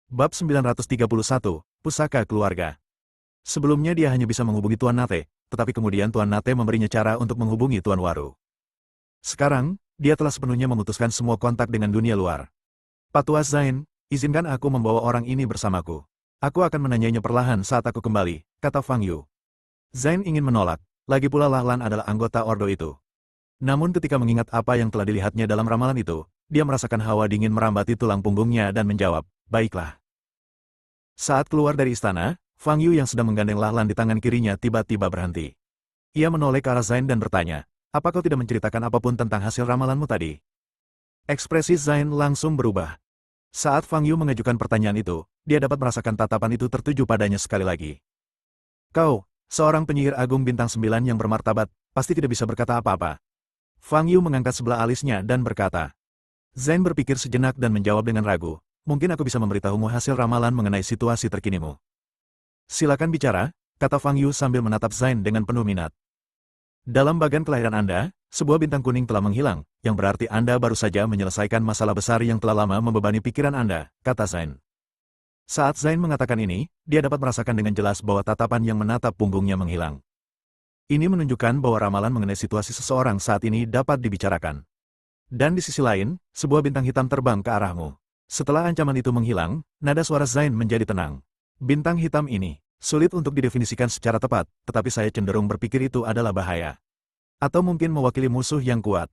Bab 931, Pusaka Keluarga. Sebelumnya dia hanya bisa menghubungi Tuan Nate, tetapi kemudian Tuan Nate memberinya cara untuk menghubungi Tuan Waru. Sekarang, dia telah sepenuhnya memutuskan semua kontak dengan dunia luar. Patua Zain, izinkan aku membawa orang ini bersamaku. Aku akan menanyainya perlahan saat aku kembali, kata Fang Yu. Zain ingin menolak, lagi pula Lahlan adalah anggota ordo itu. Namun ketika mengingat apa yang telah dilihatnya dalam ramalan itu, dia merasakan hawa dingin merambati tulang punggungnya dan menjawab, baiklah. Saat keluar dari istana, Fang Yu yang sedang menggandeng Lahlan di tangan kirinya tiba-tiba berhenti. Ia menoleh ke arah Zain dan bertanya, apa kau tidak menceritakan apapun tentang hasil ramalanmu tadi? Ekspresi Zain langsung berubah. Saat Fang Yu mengajukan pertanyaan itu, dia dapat merasakan tatapan itu tertuju padanya sekali lagi. Kau, seorang penyihir agung bintang 9 yang bermartabat, pasti tidak bisa berkata apa-apa. Fang Yu mengangkat sebelah alisnya dan berkata. Zain berpikir sejenak dan menjawab dengan ragu. Mungkin aku bisa memberitahumu hasil ramalan mengenai situasi terkinimu. Silakan bicara, kata Fang Yu sambil menatap Zain dengan penuh minat. Dalam bagan kelahiran Anda, sebuah bintang kuning telah menghilang, yang berarti Anda baru saja menyelesaikan masalah besar yang telah lama membebani pikiran Anda, kata Zain. Saat Zain mengatakan ini, dia dapat merasakan dengan jelas bahwa tatapan yang menatap punggungnya menghilang. Ini menunjukkan bahwa ramalan mengenai situasi seseorang saat ini dapat dibicarakan. Dan di sisi lain, sebuah bintang hitam terbang ke arahmu. Setelah ancaman itu menghilang, nada suara Zain menjadi tenang. Bintang hitam ini, sulit untuk didefinisikan secara tepat, tetapi saya cenderung berpikir itu adalah bahaya. Atau mungkin mewakili musuh yang kuat.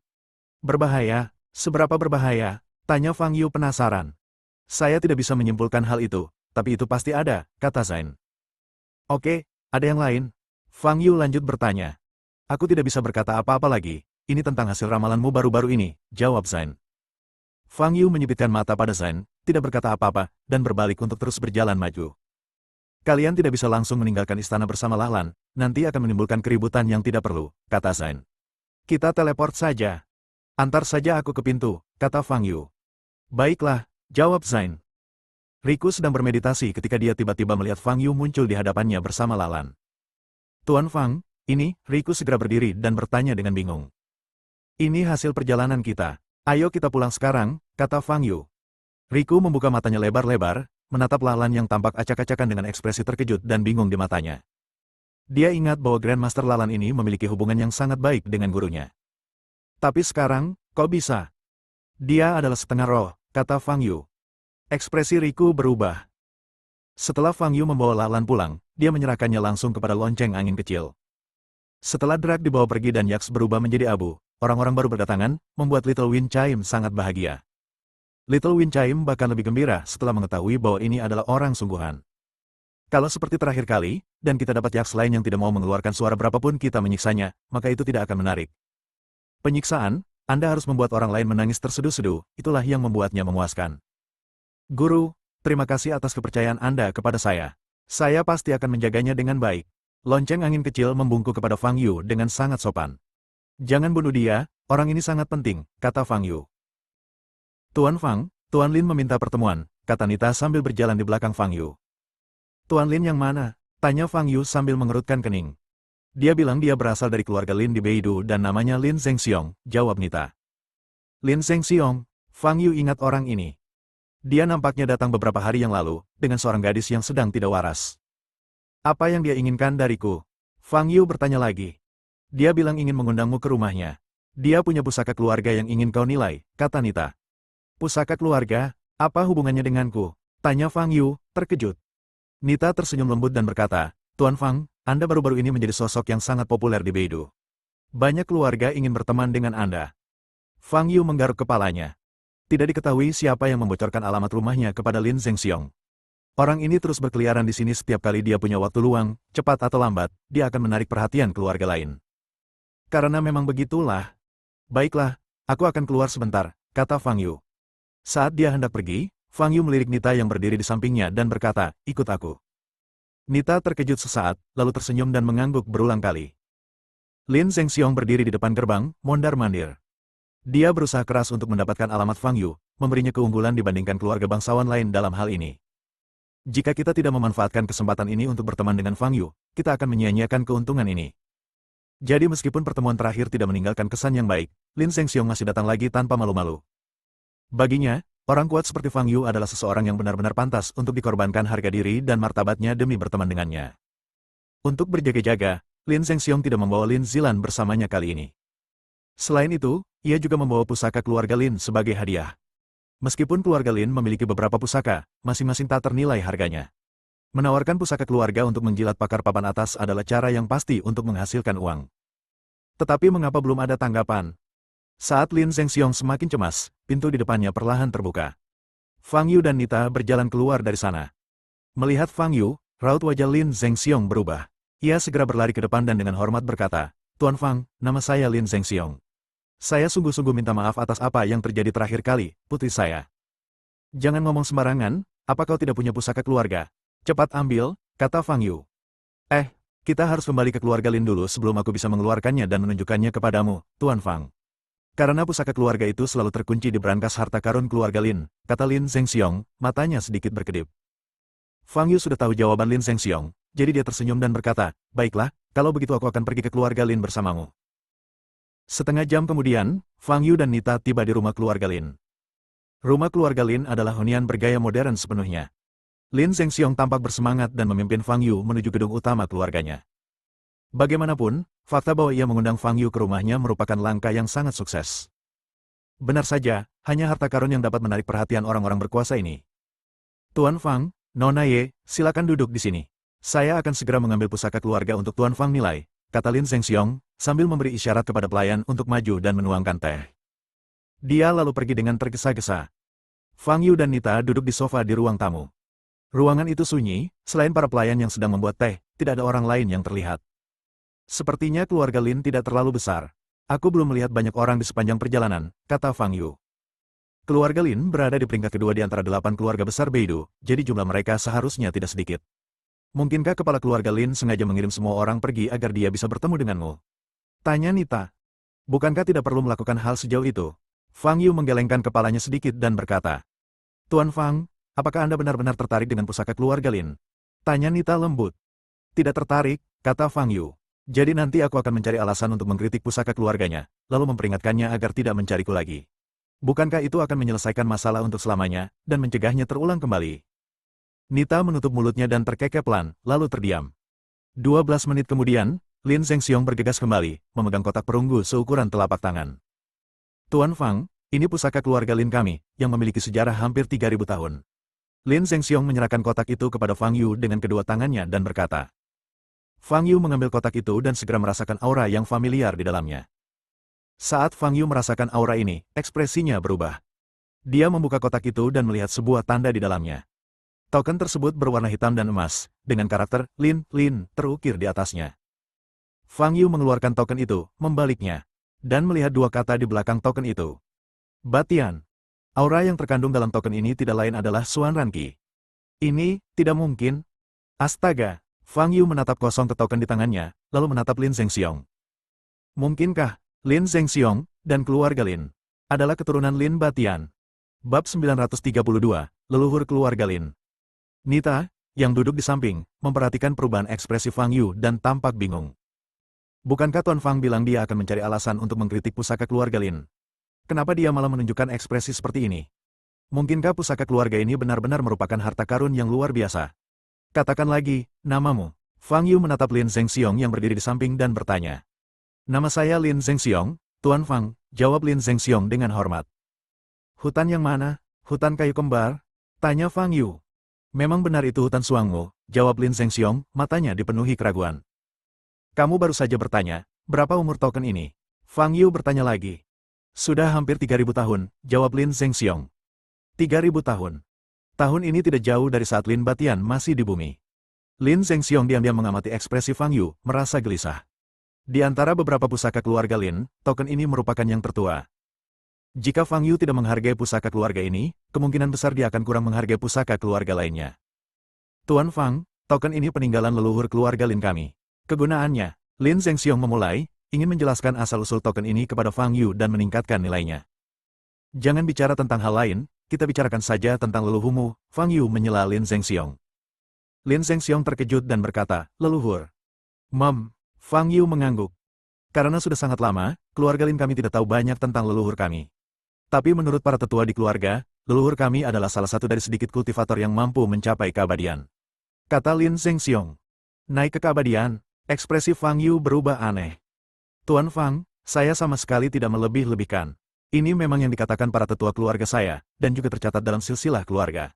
Berbahaya? Seberapa berbahaya? Tanya Fang Yu penasaran. Saya tidak bisa menyimpulkan hal itu, tapi itu pasti ada, kata Zain. Oke, ada yang lain? Fang Yu lanjut bertanya. Aku tidak bisa berkata apa-apa lagi, ini tentang hasil ramalanmu baru-baru ini, jawab Zain. Fang Yu menyipitkan mata pada Zain, tidak berkata apa-apa, dan berbalik untuk terus berjalan maju. Kalian tidak bisa langsung meninggalkan istana bersama Lahlan, nanti akan menimbulkan keributan yang tidak perlu, kata Zain. Kita teleport saja. Antar saja aku ke pintu, kata Fang Yu. Baiklah, jawab Zain. Riku sedang bermeditasi ketika dia tiba-tiba melihat Fang Yu muncul di hadapannya bersama Lahlan. Tuan Fang, ini, Riku segera berdiri dan bertanya dengan bingung. Ini hasil perjalanan kita. Ayo kita pulang sekarang, kata Fang Yu. Riku membuka matanya lebar-lebar, menatap Lahlan yang tampak acak-acakan dengan ekspresi terkejut dan bingung di matanya. Dia ingat bahwa Grandmaster Lahlan ini memiliki hubungan yang sangat baik dengan gurunya. Tapi sekarang, kok bisa? Dia adalah setengah roh, kata Fang Yu. Ekspresi Riku berubah. Setelah Fang Yu membawa Lahlan pulang, dia menyerahkannya langsung kepada lonceng angin kecil. Setelah Drak dibawa pergi dan Yaks berubah menjadi abu, orang-orang baru berdatangan, membuat Little Wind Chime sangat bahagia. Little Wind Chime bahkan lebih gembira setelah mengetahui bahwa ini adalah orang sungguhan. Kalau seperti terakhir kali, dan kita dapat Yaks lain yang tidak mau mengeluarkan suara berapapun kita menyiksanya, maka itu tidak akan menarik. Penyiksaan, Anda harus membuat orang lain menangis terseduh-seduh, itulah yang membuatnya memuaskan. Guru, terima kasih atas kepercayaan Anda kepada saya. Saya pasti akan menjaganya dengan baik. Lonceng angin kecil membungkuk kepada Fang Yu dengan sangat sopan. Jangan bunuh dia, orang ini sangat penting, kata Fang Yu. Tuan Fang, Tuan Lin meminta pertemuan, kata Nita sambil berjalan di belakang Fang Yu. Tuan Lin yang mana? Tanya Fang Yu sambil mengerutkan kening. Dia bilang dia berasal dari keluarga Lin di Beidou dan namanya Lin Zhengxiong, jawab Nita. Lin Zhengxiong, Fang Yu ingat orang ini. Dia nampaknya datang beberapa hari yang lalu, dengan seorang gadis yang sedang tidak waras. Apa yang dia inginkan dariku? Fang Yu bertanya lagi. Dia bilang ingin mengundangmu ke rumahnya. Dia punya pusaka keluarga yang ingin kau nilai, kata Nita. Pusaka keluarga? Apa hubungannya denganku? Tanya Fang Yu, terkejut. Nita tersenyum lembut dan berkata, Tuan Fang, Anda baru-baru ini menjadi sosok yang sangat populer di Beidou. Banyak keluarga ingin berteman dengan Anda. Fang Yu menggaruk kepalanya. Tidak diketahui siapa yang membocorkan alamat rumahnya kepada Lin Zhengxiong. Orang ini terus berkeliaran di sini setiap kali dia punya waktu luang, cepat atau lambat, dia akan menarik perhatian keluarga lain. Karena memang begitulah. Baiklah, aku akan keluar sebentar, kata Fang Yu. Saat dia hendak pergi, Fang Yu melirik Nita yang berdiri di sampingnya dan berkata, ikut aku. Nita terkejut sesaat, lalu tersenyum dan mengangguk berulang kali. Lin Zhengxiong berdiri di depan gerbang, mondar-mandir. Dia berusaha keras untuk mendapatkan alamat Fang Yu, memberinya keunggulan dibandingkan keluarga bangsawan lain dalam hal ini. Jika kita tidak memanfaatkan kesempatan ini untuk berteman dengan Fang Yu, kita akan menyia-nyiakan keuntungan ini. Jadi meskipun pertemuan terakhir tidak meninggalkan kesan yang baik, Lin Zhengxiong masih datang lagi tanpa malu-malu. Baginya, Orang kuat seperti Fang Yu adalah seseorang yang benar-benar pantas untuk dikorbankan harga diri dan martabatnya demi berteman dengannya. Untuk berjaga-jaga, Lin Zhengxiong tidak membawa Lin Zilan bersamanya kali ini. Selain itu, ia juga membawa pusaka keluarga Lin sebagai hadiah. Meskipun keluarga Lin memiliki beberapa pusaka, masing-masing tak ternilai harganya. Menawarkan pusaka keluarga untuk menjilat pakar papan atas adalah cara yang pasti untuk menghasilkan uang. Tetapi mengapa belum ada tanggapan? Saat Lin Zhengxiong semakin cemas, pintu di depannya perlahan terbuka. Fang Yu dan Nita berjalan keluar dari sana. Melihat Fang Yu, raut wajah Lin Zhengxiong berubah. Ia segera berlari ke depan dan dengan hormat berkata, "Tuan Fang, nama saya Lin Zhengxiong. Saya sungguh-sungguh minta maaf atas apa yang terjadi terakhir kali, putri saya." "Jangan ngomong sembarangan, apa kau tidak punya pusaka keluarga? Cepat ambil," kata Fang Yu. Kita harus kembali ke keluarga Lin dulu sebelum aku bisa mengeluarkannya dan menunjukkannya kepadamu, Tuan Fang. Karena pusaka keluarga itu selalu terkunci di berangkas harta karun keluarga Lin, kata Lin Zhengxiong, matanya sedikit berkedip. Fang Yu sudah tahu jawaban Lin Zhengxiong, jadi dia tersenyum dan berkata, "Baiklah, kalau begitu aku akan pergi ke keluarga Lin bersamamu." Setengah jam kemudian, Fang Yu dan Nita tiba di rumah keluarga Lin. Rumah keluarga Lin adalah hunian bergaya modern sepenuhnya. Lin Zhengxiong tampak bersemangat dan memimpin Fang Yu menuju gedung utama keluarganya. Bagaimanapun, fakta bahwa ia mengundang Fang Yu ke rumahnya merupakan langkah yang sangat sukses. Benar saja, hanya harta karun yang dapat menarik perhatian orang-orang berkuasa ini. "Tuan Fang, Nona Ye, silakan duduk di sini. Saya akan segera mengambil pusaka keluarga untuk Tuan Fang nilai," kata Lin Zhengxiong, sambil memberi isyarat kepada pelayan untuk maju dan menuangkan teh. Dia lalu pergi dengan tergesa-gesa. Fang Yu dan Nita duduk di sofa di ruang tamu. Ruangan itu sunyi, selain para pelayan yang sedang membuat teh, tidak ada orang lain yang terlihat. "Sepertinya keluarga Lin tidak terlalu besar. Aku belum melihat banyak orang di sepanjang perjalanan," kata Fang Yu. Keluarga Lin berada di peringkat kedua di antara 8 keluarga besar Beidou, jadi jumlah mereka seharusnya tidak sedikit. "Mungkinkah kepala keluarga Lin sengaja mengirim semua orang pergi agar dia bisa bertemu denganmu?" tanya Nita. "Bukankah tidak perlu melakukan hal sejauh itu?" Fang Yu menggelengkan kepalanya sedikit dan berkata, "Tuan Fang, apakah Anda benar-benar tertarik dengan pusaka keluarga Lin?" tanya Nita lembut. "Tidak tertarik," kata Fang Yu. "Jadi nanti aku akan mencari alasan untuk mengkritik pusaka keluarganya, lalu memperingatkannya agar tidak mencariku lagi. Bukankah itu akan menyelesaikan masalah untuk selamanya, dan mencegahnya terulang kembali?" Nita menutup mulutnya dan terkekeh pelan, lalu terdiam. 12 menit kemudian, Lin Zhengxiong bergegas kembali, memegang kotak perunggu seukuran telapak tangan. "Tuan Fang, ini pusaka keluarga Lin kami, yang memiliki sejarah hampir 3.000 tahun." Lin Zhengxiong menyerahkan kotak itu kepada Fang Yu dengan kedua tangannya dan berkata. Fang Yu mengambil kotak itu dan segera merasakan aura yang familiar di dalamnya. Saat Fang Yu merasakan aura ini, ekspresinya berubah. Dia membuka kotak itu dan melihat sebuah tanda di dalamnya. Token tersebut berwarna hitam dan emas, dengan karakter Lin terukir di atasnya. Fang Yu mengeluarkan token itu, membaliknya, dan melihat dua kata di belakang token itu. Batian. Aura yang terkandung dalam token ini tidak lain adalah Xuan Ranqi. "Ini, tidak mungkin. Astaga!" Fang Yu menatap kosong ke token di tangannya, lalu menatap Lin Zhengxiong. "Mungkinkah Lin Zhengxiong dan keluarga Lin adalah keturunan Lin Batian?" Bab 932, Leluhur Keluarga Lin. Nita, yang duduk di samping, memperhatikan perubahan ekspresi Fang Yu dan tampak bingung. Bukankah Tuan Fang bilang dia akan mencari alasan untuk mengkritik pusaka keluarga Lin? Kenapa dia malah menunjukkan ekspresi seperti ini? Mungkinkah pusaka keluarga ini benar-benar merupakan harta karun yang luar biasa? "Katakan lagi, namamu." Fang Yu menatap Lin Zhengxiong yang berdiri di samping dan bertanya. "Nama saya Lin Zhengxiong, Tuan Fang," jawab Lin Zhengxiong dengan hormat. "Hutan yang mana? Hutan kayu kembar?" tanya Fang Yu. "Memang benar itu hutan Suangmu," jawab Lin Zhengxiong, matanya dipenuhi keraguan. "Kamu baru saja bertanya, berapa umur token ini?" Fang Yu bertanya lagi. "Sudah hampir 3.000 tahun," jawab Lin Zhengxiong. 3.000 tahun. Tahun ini tidak jauh dari saat Lin Batian masih di bumi. Lin Zhengxiong diam-diam mengamati ekspresi Fang Yu, merasa gelisah. Di antara beberapa pusaka keluarga Lin, token ini merupakan yang tertua. Jika Fang Yu tidak menghargai pusaka keluarga ini, kemungkinan besar dia akan kurang menghargai pusaka keluarga lainnya. "Tuan Fang, token ini peninggalan leluhur keluarga Lin kami. Kegunaannya," Lin Zhengxiong memulai, ingin menjelaskan asal-usul token ini kepada Fang Yu dan meningkatkan nilainya. "Jangan bicara tentang hal lain, kita bicarakan saja tentang leluhurmu," Fang Yu menyela Lin Zhengxiong. Lin Zhengxiong terkejut dan berkata, "Leluhur?" Fang Yu mengangguk. "Karena sudah sangat lama, keluarga Lin kami tidak tahu banyak tentang leluhur kami. Tapi menurut para tetua di keluarga, leluhur kami adalah salah satu dari sedikit kultivator yang mampu mencapai keabadian. Kata Lin Zhengxiong. Naik ke keabadian, ekspresi Fang Yu berubah aneh. Tuan Fang, saya sama sekali tidak melebih-lebihkan. Ini memang yang dikatakan para tetua keluarga saya, dan juga tercatat dalam silsilah keluarga.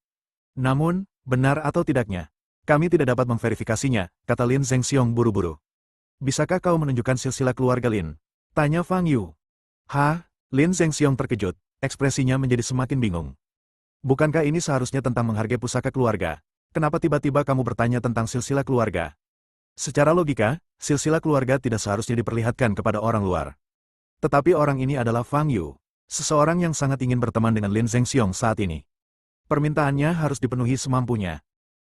Namun, benar atau tidaknya, kami tidak dapat memverifikasinya, kata Lin Zhengxiong buru-buru. Bisakah kau menunjukkan silsilah keluarga Lin? Tanya Fang Yu. Hah? Lin Zhengxiong terkejut, ekspresinya menjadi semakin bingung. Bukankah ini seharusnya tentang menghargai pusaka keluarga? Kenapa tiba-tiba kamu bertanya tentang silsilah keluarga? Secara logika, silsilah keluarga tidak seharusnya diperlihatkan kepada orang luar. Tetapi orang ini adalah Fang Yu, seseorang yang sangat ingin berteman dengan Lin Zhengxiong saat ini. Permintaannya harus dipenuhi semampunya.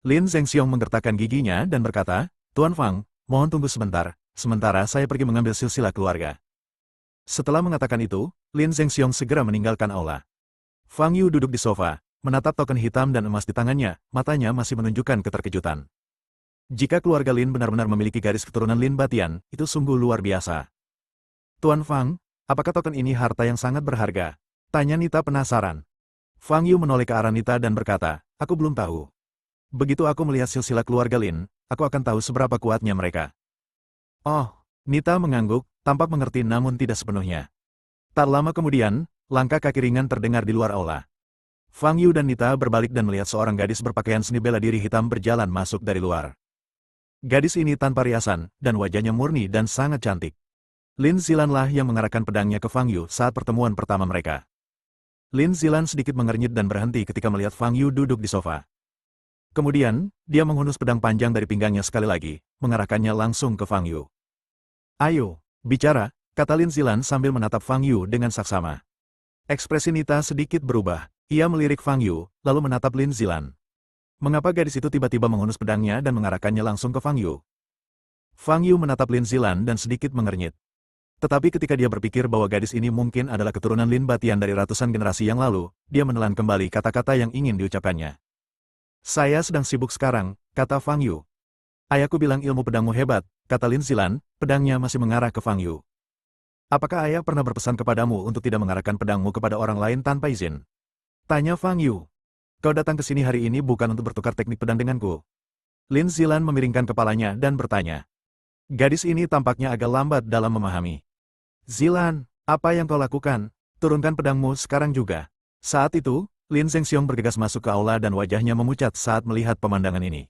Lin Zhengxiong menggertakkan giginya dan berkata, Tuan Fang, mohon tunggu sebentar, sementara saya pergi mengambil silsilah keluarga. Setelah mengatakan itu, Lin Zhengxiong segera meninggalkan aula. Fang Yu duduk di sofa, menatap token hitam dan emas di tangannya, matanya masih menunjukkan keterkejutan. Jika keluarga Lin benar-benar memiliki garis keturunan Lin Batian, itu sungguh luar biasa. Tuan Fang, apakah token ini harta yang sangat berharga? Tanya Nita penasaran. Fang Yu menoleh ke arah Nita dan berkata, aku belum tahu. Begitu aku melihat silsilah keluarga Lin, aku akan tahu seberapa kuatnya mereka. Oh, Nita mengangguk, tampak mengerti namun tidak sepenuhnya. Tak lama kemudian, langkah kaki ringan terdengar di luar aula. Fang Yu dan Nita berbalik dan melihat seorang gadis berpakaian seni bela diri hitam berjalan masuk dari luar. Gadis ini tanpa riasan, dan wajahnya murni dan sangat cantik. Lin Zilan lah yang mengarahkan pedangnya ke Fang Yu saat pertemuan pertama mereka. Lin Zilan sedikit mengernyit dan berhenti ketika melihat Fang Yu duduk di sofa. Kemudian, dia menghunus pedang panjang dari pinggangnya sekali lagi, mengarahkannya langsung ke Fang Yu. Ayo, bicara, kata Lin Zilan sambil menatap Fang Yu dengan saksama. Ekspresi Nita sedikit berubah, ia melirik Fang Yu, lalu menatap Lin Zilan. Mengapa gadis itu tiba-tiba menghunus pedangnya dan mengarahkannya langsung ke Fang Yu? Fang Yu menatap Lin Zilan dan sedikit mengernyit. Tetapi ketika dia berpikir bahwa gadis ini mungkin adalah keturunan Lin Batian dari ratusan generasi yang lalu, dia menelan kembali kata-kata yang ingin diucapkannya. Saya sedang sibuk sekarang, kata Fang Yu. Ayahku bilang ilmu pedangmu hebat, kata Lin Zilan, pedangnya masih mengarah ke Fang Yu. Apakah ayah pernah berpesan kepadamu untuk tidak mengarahkan pedangmu kepada orang lain tanpa izin? Tanya Fang Yu. Kau datang ke sini hari ini bukan untuk bertukar teknik pedang denganku. Lin Zilan memiringkan kepalanya dan bertanya. Gadis ini tampaknya agak lambat dalam memahami. Zilan, apa yang kau lakukan? Turunkan pedangmu sekarang juga. Saat itu, Lin Zhengxiong bergegas masuk ke aula dan wajahnya memucat saat melihat pemandangan ini.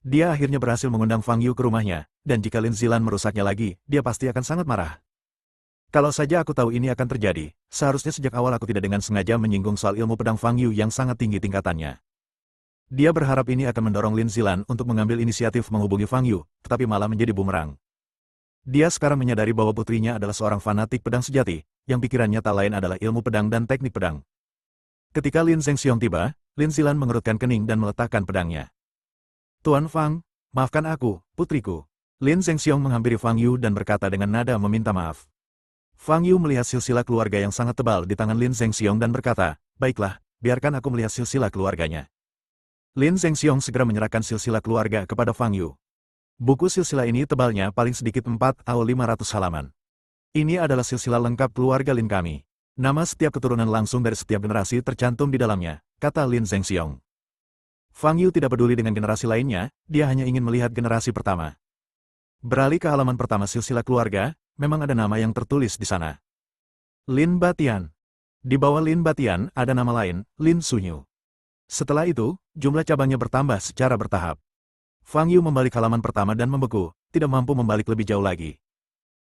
Dia akhirnya berhasil mengundang Fang Yu ke rumahnya, dan jika Lin Zilan merusaknya lagi, dia pasti akan sangat marah. Kalau saja aku tahu ini akan terjadi, seharusnya sejak awal aku tidak dengan sengaja menyinggung soal ilmu pedang Fang Yu yang sangat tinggi tingkatannya. Dia berharap ini akan mendorong Lin Zilan untuk mengambil inisiatif menghubungi Fang Yu, tetapi malah menjadi bumerang. Dia sekarang menyadari bahwa putrinya adalah seorang fanatik pedang sejati, yang pikirannya tak lain adalah ilmu pedang dan teknik pedang. Ketika Lin Zhengxiong tiba, Lin Zilan mengerutkan kening dan meletakkan pedangnya. Tuan Fang, maafkan aku, putriku. Lin Zhengxiong menghampiri Fang Yu dan berkata dengan nada meminta maaf. Fang Yu melihat silsilah keluarga yang sangat tebal di tangan Lin Zhengxiong dan berkata, baiklah, biarkan aku melihat silsilah keluarganya. Lin Zhengxiong segera menyerahkan silsilah keluarga kepada Fang Yu. Buku silsilah ini tebalnya paling sedikit 4 atau 500 halaman. Ini adalah silsilah lengkap keluarga Lin kami. Nama setiap keturunan langsung dari setiap generasi tercantum di dalamnya, kata Lin Zhengxiong. Fang Yu tidak peduli dengan generasi lainnya, dia hanya ingin melihat generasi pertama. Beralih ke halaman pertama silsilah keluarga, memang ada nama yang tertulis di sana. Lin Batian. Di bawah Lin Batian ada nama lain, Lin Sunyu. Setelah itu, jumlah cabangnya bertambah secara bertahap. Fang Yu membalik halaman pertama dan membeku, tidak mampu membalik lebih jauh lagi.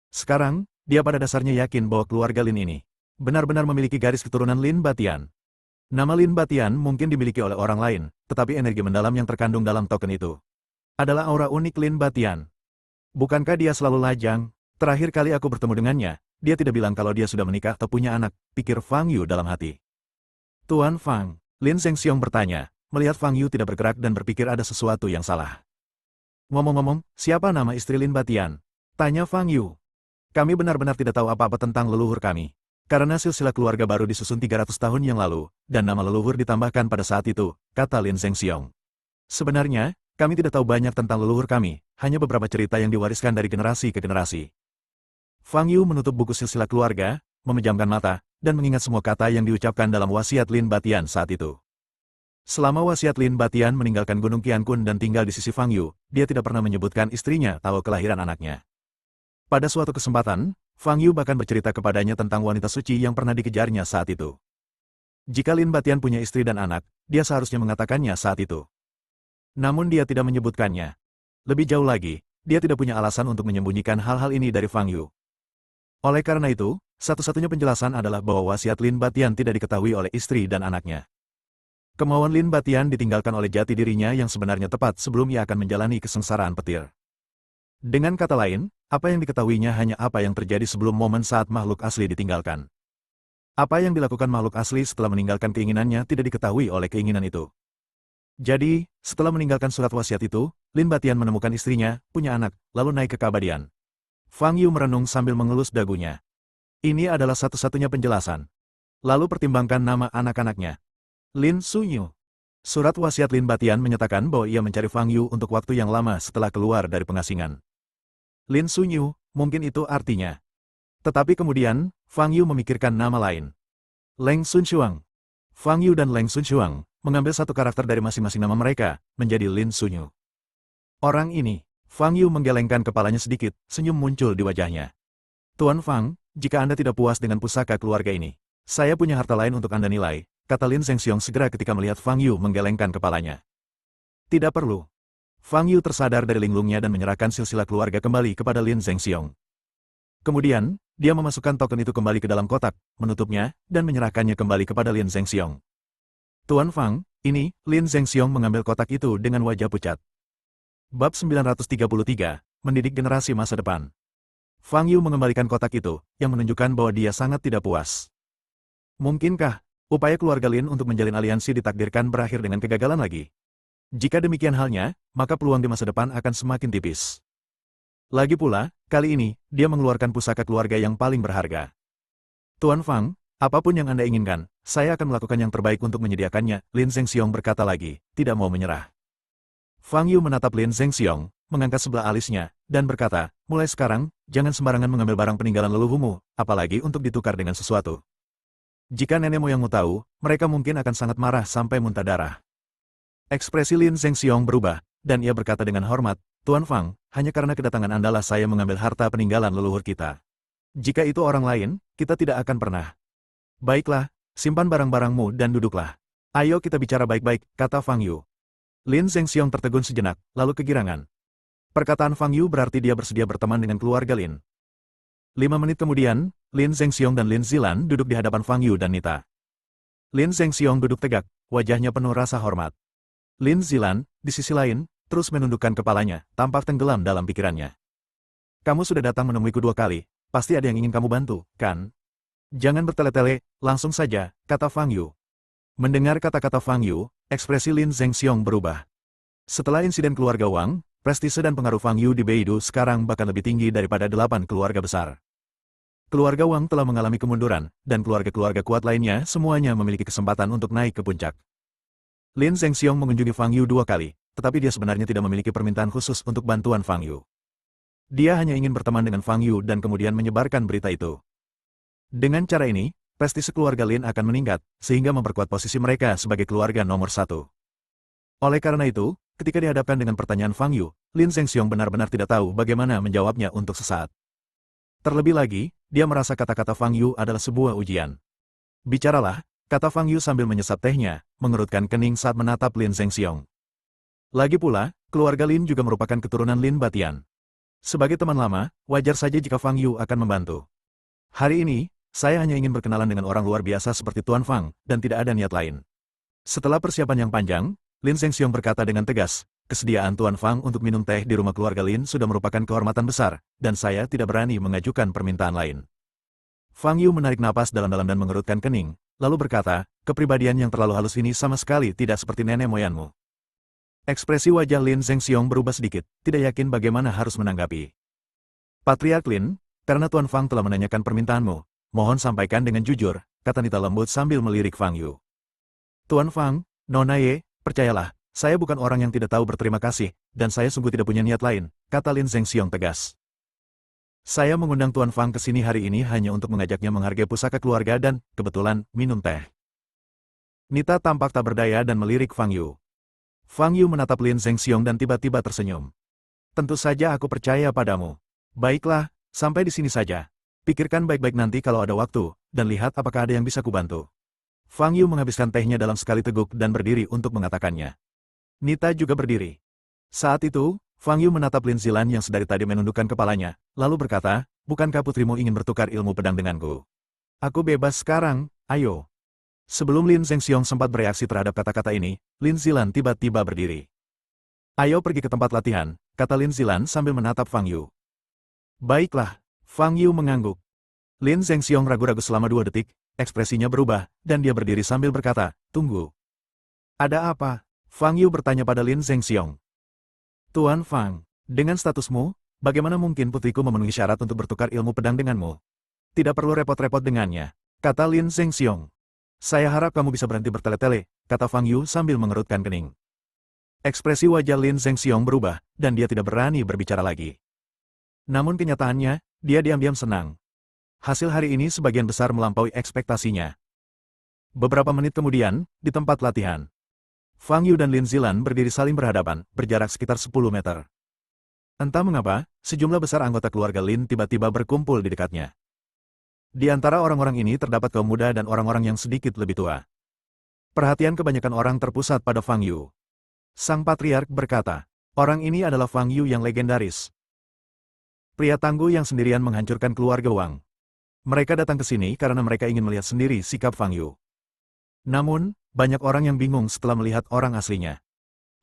Sekarang, dia pada dasarnya yakin bahwa keluarga Lin ini benar-benar memiliki garis keturunan Lin Batian. Nama Lin Batian mungkin dimiliki oleh orang lain, tetapi energi mendalam yang terkandung dalam token itu adalah aura unik Lin Batian. Bukankah dia selalu lajang? Terakhir kali aku bertemu dengannya, dia tidak bilang kalau dia sudah menikah atau punya anak, pikir Fang Yu dalam hati. Tuan Fang, Lin Zhengxiong bertanya, melihat Fang Yu tidak bergerak dan berpikir ada sesuatu yang salah. Ngomong-ngomong, siapa nama istri Lin Batian? Tanya Fang Yu. Kami benar-benar tidak tahu apa-apa tentang leluhur kami. Karena silsilah keluarga baru disusun 300 tahun yang lalu, dan nama leluhur ditambahkan pada saat itu, kata Lin Zhengxiong. Sebenarnya, kami tidak tahu banyak tentang leluhur kami, hanya beberapa cerita yang diwariskan dari generasi ke generasi. Fang Yu menutup buku silsilah keluarga, memejamkan mata, dan mengingat semua kata yang diucapkan dalam wasiat Lin Batian saat itu. Selama wasiat Lin Batian meninggalkan Gunung Qiankun dan tinggal di sisi Fang Yu, dia tidak pernah menyebutkan istrinya atau kelahiran anaknya. Pada suatu kesempatan, Fang Yu bahkan bercerita kepadanya tentang wanita suci yang pernah dikejarnya saat itu. Jika Lin Batian punya istri dan anak, dia seharusnya mengatakannya saat itu. Namun dia tidak menyebutkannya. Lebih jauh lagi, dia tidak punya alasan untuk menyembunyikan hal-hal ini dari Fang Yu. Oleh karena itu, satu-satunya penjelasan adalah bahwa wasiat Lin Batian tidak diketahui oleh istri dan anaknya. Kemauan Lin Batian ditinggalkan oleh jati dirinya yang sebenarnya tepat sebelum ia akan menjalani kesengsaraan petir. Dengan kata lain, apa yang diketahuinya hanya apa yang terjadi sebelum momen saat makhluk asli ditinggalkan. Apa yang dilakukan makhluk asli setelah meninggalkan keinginannya tidak diketahui oleh keinginan itu. Jadi, setelah meninggalkan surat wasiat itu, Lin Batian menemukan istrinya, punya anak, lalu naik ke keabadian. Fang Yu merenung sambil mengelus dagunya. Ini adalah satu-satunya penjelasan. Lalu pertimbangkan nama anak-anaknya. Lin Sunyu. Surat wasiat Lin Batian menyatakan bahwa ia mencari Fang Yu untuk waktu yang lama setelah keluar dari pengasingan. Lin Sunyu, mungkin itu artinya. Tetapi kemudian, Fang Yu memikirkan nama lain. Leng Sunshuang. Fang Yu dan Leng Sunshuang mengambil satu karakter dari masing-masing nama mereka, menjadi Lin Sunyu. Orang ini, Fang Yu menggelengkan kepalanya sedikit, senyum muncul di wajahnya. Tuan Fang, jika Anda tidak puas dengan pusaka keluarga ini, saya punya harta lain untuk Anda nilai, kata Lin Zhengxiong segera ketika melihat Fang Yu menggelengkan kepalanya. Tidak perlu. Fang Yu tersadar dari linglungnya dan menyerahkan silsilah keluarga kembali kepada Lin Zhengxiong. Kemudian, dia memasukkan token itu kembali ke dalam kotak, menutupnya, dan menyerahkannya kembali kepada Lin Zhengxiong. Tuan Fang, ini, Lin Zhengxiong mengambil kotak itu dengan wajah pucat. Bab 933, Mendidik Generasi Masa Depan. Fang Yu mengembalikan kotak itu, yang menunjukkan bahwa dia sangat tidak puas. Mungkinkah, upaya keluarga Lin untuk menjalin aliansi ditakdirkan berakhir dengan kegagalan lagi? Jika demikian halnya, maka peluang di masa depan akan semakin tipis. Lagi pula, kali ini, dia mengeluarkan pusaka keluarga yang paling berharga. Tuan Fang, apapun yang Anda inginkan, saya akan melakukan yang terbaik untuk menyediakannya, Lin Zhengxiong berkata lagi, tidak mau menyerah. Fang Yu menatap Lin Zhengxiong, mengangkat sebelah alisnya, dan berkata, mulai sekarang, jangan sembarangan mengambil barang peninggalan leluhurmu, apalagi untuk ditukar dengan sesuatu. Jika nenek moyangmu tahu, mereka mungkin akan sangat marah sampai muntah darah. Ekspresi Lin Zhengxiong berubah, dan ia berkata dengan hormat, Tuan Fang, hanya karena kedatangan Anda lah saya mengambil harta peninggalan leluhur kita. Jika itu orang lain, kita tidak akan pernah. Baiklah, simpan barang-barangmu dan duduklah. Ayo kita bicara baik-baik, kata Fang Yu. Lin Zhengxiong tertegun sejenak, lalu kegirangan. Perkataan Fang Yu berarti dia bersedia berteman dengan keluarga Lin. 5 menit kemudian, Lin Zhengxiong dan Lin Zilan duduk di hadapan Fang Yu dan Nita. Lin Zhengxiong duduk tegak, wajahnya penuh rasa hormat. Lin Zilan, di sisi lain, terus menundukkan kepalanya, tampak tenggelam dalam pikirannya. Kamu sudah datang menemuiku 2 kali, pasti ada yang ingin kamu bantu, kan? Jangan bertele-tele, langsung saja, kata Fang Yu. Mendengar kata-kata Fang Yu, ekspresi Lin Zhengxiong berubah. Setelah insiden keluarga Wang, prestise dan pengaruh Fang Yu di Beidou sekarang bahkan lebih tinggi daripada 8 keluarga besar. Keluarga Wang telah mengalami kemunduran, dan keluarga-keluarga kuat lainnya semuanya memiliki kesempatan untuk naik ke puncak. Lin Zhengxiong mengunjungi Fang Yu 2 kali, tetapi dia sebenarnya tidak memiliki permintaan khusus untuk bantuan Fang Yu. Dia hanya ingin berteman dengan Fang Yu dan kemudian menyebarkan berita itu. Dengan cara ini, prestise keluarga Lin akan meningkat, sehingga memperkuat posisi mereka sebagai keluarga nomor 1. Oleh karena itu, ketika dihadapkan dengan pertanyaan Fang Yu, Lin Zhengxiong benar-benar tidak tahu bagaimana menjawabnya untuk sesaat. Terlebih lagi, dia merasa kata-kata Fang Yu adalah sebuah ujian. Bicaralah, kata Fang Yu sambil menyesap tehnya, mengerutkan kening saat menatap Lin Zhengxiong. Lagi pula, keluarga Lin juga merupakan keturunan Lin Batian. Sebagai teman lama, wajar saja jika Fang Yu akan membantu. Hari ini, saya hanya ingin berkenalan dengan orang luar biasa seperti Tuan Fang, dan tidak ada niat lain. Setelah persiapan yang panjang, Lin Zhengxiong berkata dengan tegas, kesediaan Tuan Fang untuk minum teh di rumah keluarga Lin sudah merupakan kehormatan besar, dan saya tidak berani mengajukan permintaan lain. Fang Yu menarik napas dalam-dalam dan mengerutkan kening, lalu berkata, kepribadian yang terlalu halus ini sama sekali tidak seperti nenek moyangmu. Ekspresi wajah Lin Zhengxiong berubah sedikit, tidak yakin bagaimana harus menanggapi. Patriark Lin, karena Tuan Fang telah menanyakan permintaanmu, mohon sampaikan dengan jujur, kata Nita lembut sambil melirik Fang Yu. Tuan Fang, Nona Ye, percayalah, saya bukan orang yang tidak tahu berterima kasih, dan saya sungguh tidak punya niat lain, kata Lin Zhengxiong tegas. Saya mengundang Tuan Fang ke sini hari ini hanya untuk mengajaknya menghargai pusaka keluarga dan, kebetulan, minum teh. Nita tampak tak berdaya dan melirik Fang Yu. Fang Yu menatap Lin Zhengxiong dan tiba-tiba tersenyum. Tentu saja aku percaya padamu. Baiklah, sampai di sini saja. Pikirkan baik-baik nanti kalau ada waktu, dan lihat apakah ada yang bisa kubantu. Fang Yu menghabiskan tehnya dalam sekali teguk dan berdiri untuk mengatakannya. Nita juga berdiri. Saat itu, Fang Yu menatap Lin Zilan yang sedari tadi menundukkan kepalanya, lalu berkata, bukankah putrimu ingin bertukar ilmu pedang denganku? Aku bebas sekarang, ayo. Sebelum Lin Zhengxiong sempat bereaksi terhadap kata-kata ini, Lin Zilan tiba-tiba berdiri. Ayo pergi ke tempat latihan, kata Lin Zilan sambil menatap Fang Yu. Baiklah, Fang Yu mengangguk. Lin Zhengxiong ragu-ragu selama 2 detik, ekspresinya berubah, dan dia berdiri sambil berkata, tunggu. Ada apa? Fang Yu bertanya pada Lin Zhengxiong. Tuan Fang, dengan statusmu, bagaimana mungkin putriku memenuhi syarat untuk bertukar ilmu pedang denganmu? Tidak perlu repot-repot dengannya, kata Lin Zhengxiong. Saya harap kamu bisa berhenti bertele-tele, kata Fang Yu sambil mengerutkan kening. Ekspresi wajah Lin Zhengxiong berubah, dan dia tidak berani berbicara lagi. Namun kenyataannya, dia diam-diam senang. Hasil hari ini sebagian besar melampaui ekspektasinya. Beberapa menit kemudian, di tempat latihan, Fang Yu dan Lin Zilan berdiri saling berhadapan, berjarak sekitar 10 meter. Entah mengapa, sejumlah besar anggota keluarga Lin tiba-tiba berkumpul di dekatnya. Di antara orang-orang ini terdapat kaum muda dan orang-orang yang sedikit lebih tua. Perhatian kebanyakan orang terpusat pada Fang Yu. Sang patriark berkata, orang ini adalah Fang Yu yang legendaris. Pria tangguh yang sendirian menghancurkan keluarga Wang. Mereka datang ke sini karena mereka ingin melihat sendiri sikap Fang Yu. Namun, banyak orang yang bingung setelah melihat orang aslinya.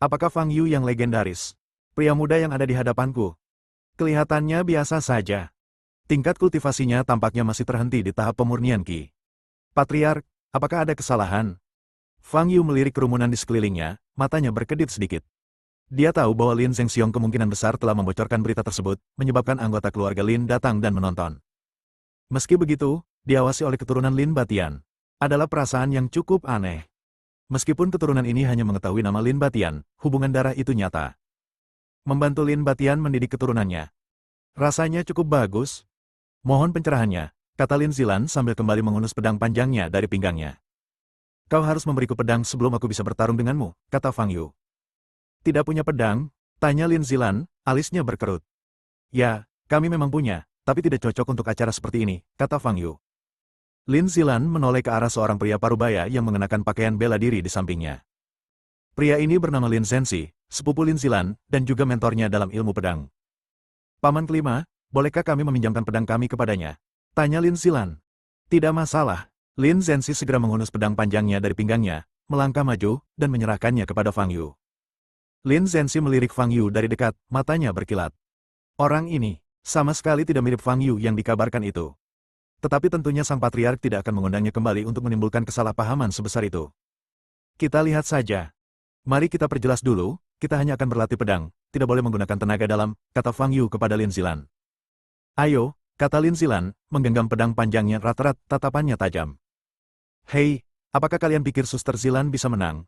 Apakah Fang Yu yang legendaris? Pria muda yang ada di hadapanku. Kelihatannya biasa saja. Tingkat kultivasinya tampaknya masih terhenti di tahap pemurnian Qi. Patriark, apakah ada kesalahan? Fang Yu melirik kerumunan di sekelilingnya, matanya berkedip sedikit. Dia tahu bahwa Lin Zhengxiong kemungkinan besar telah membocorkan berita tersebut, menyebabkan anggota keluarga Lin datang dan menonton. Meski begitu, diawasi oleh keturunan Lin Batian. Adalah perasaan yang cukup aneh. Meskipun keturunan ini hanya mengetahui nama Lin Batian, hubungan darah itu nyata. Membantu Lin Batian mendidik keturunannya. Rasanya cukup bagus. Mohon pencerahannya, kata Lin Zilan sambil kembali menghunus pedang panjangnya dari pinggangnya. Kau harus memberiku pedang sebelum aku bisa bertarung denganmu, kata Fang Yu. Tidak punya pedang? Tanya Lin Zilan, alisnya berkerut. Ya, kami memang punya, tapi tidak cocok untuk acara seperti ini, kata Fang Yu. Lin Zilan menoleh ke arah seorang pria parubaya yang mengenakan pakaian bela diri di sampingnya. Pria ini bernama Lin Zhenxi, sepupu Lin Zilan, dan juga mentornya dalam ilmu pedang. Paman kelima, bolehkah kami meminjamkan pedang kami kepadanya? Tanya Lin Zilan. Tidak masalah. Lin Zhenxi segera menghunus pedang panjangnya dari pinggangnya, melangkah maju, dan menyerahkannya kepada Fang Yu. Lin Zhenxi melirik Fang Yu dari dekat, matanya berkilat. Orang ini, sama sekali tidak mirip Fang Yu yang dikabarkan itu. Tetapi tentunya sang patriark tidak akan mengundangnya kembali untuk menimbulkan kesalahpahaman sebesar itu. Kita lihat saja. Mari kita perjelas dulu, kita hanya akan berlatih pedang, tidak boleh menggunakan tenaga dalam, kata Fang Yu kepada Lin Zilan. Ayo, kata Lin Zilan, menggenggam pedang panjangnya rat-rat, tatapannya tajam. Hei, apakah kalian pikir Suster Zilan bisa menang?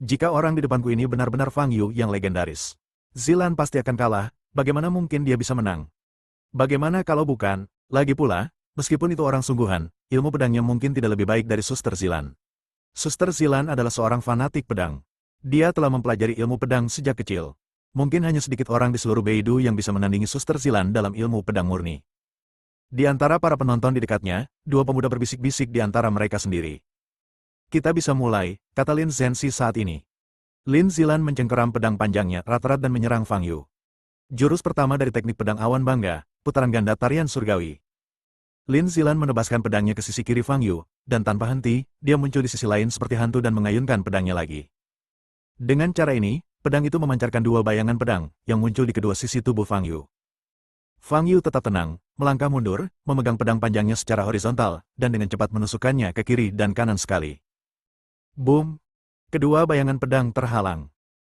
Jika orang di depanku ini benar-benar Fang Yu yang legendaris, Zilan pasti akan kalah, bagaimana mungkin dia bisa menang? Bagaimana kalau bukan? Lagi pula, meskipun itu orang sungguhan, ilmu pedangnya mungkin tidak lebih baik dari Suster Zilan. Suster Zilan adalah seorang fanatik pedang. Dia telah mempelajari ilmu pedang sejak kecil. Mungkin hanya sedikit orang di seluruh Beidou yang bisa menandingi Suster Zilan dalam ilmu pedang murni. Di antara para penonton di dekatnya, 2 pemuda berbisik-bisik di antara mereka sendiri. Kita bisa mulai, kata Lin Zhenxi saat ini. Lin Zilan mencengkeram pedang panjangnya rat-rat dan menyerang Fang Yu. Jurus pertama dari teknik pedang awan bangga, putaran ganda tarian surgawi. Lin Zilan menebaskan pedangnya ke sisi kiri Fang Yu, dan tanpa henti, dia muncul di sisi lain seperti hantu dan mengayunkan pedangnya lagi. Dengan cara ini, pedang itu memancarkan 2 bayangan pedang, yang muncul di kedua sisi tubuh Fang Yu. Fang Yu tetap tenang, melangkah mundur, memegang pedang panjangnya secara horizontal, dan dengan cepat menusukkannya ke kiri dan kanan sekali. Boom! Kedua bayangan pedang terhalang.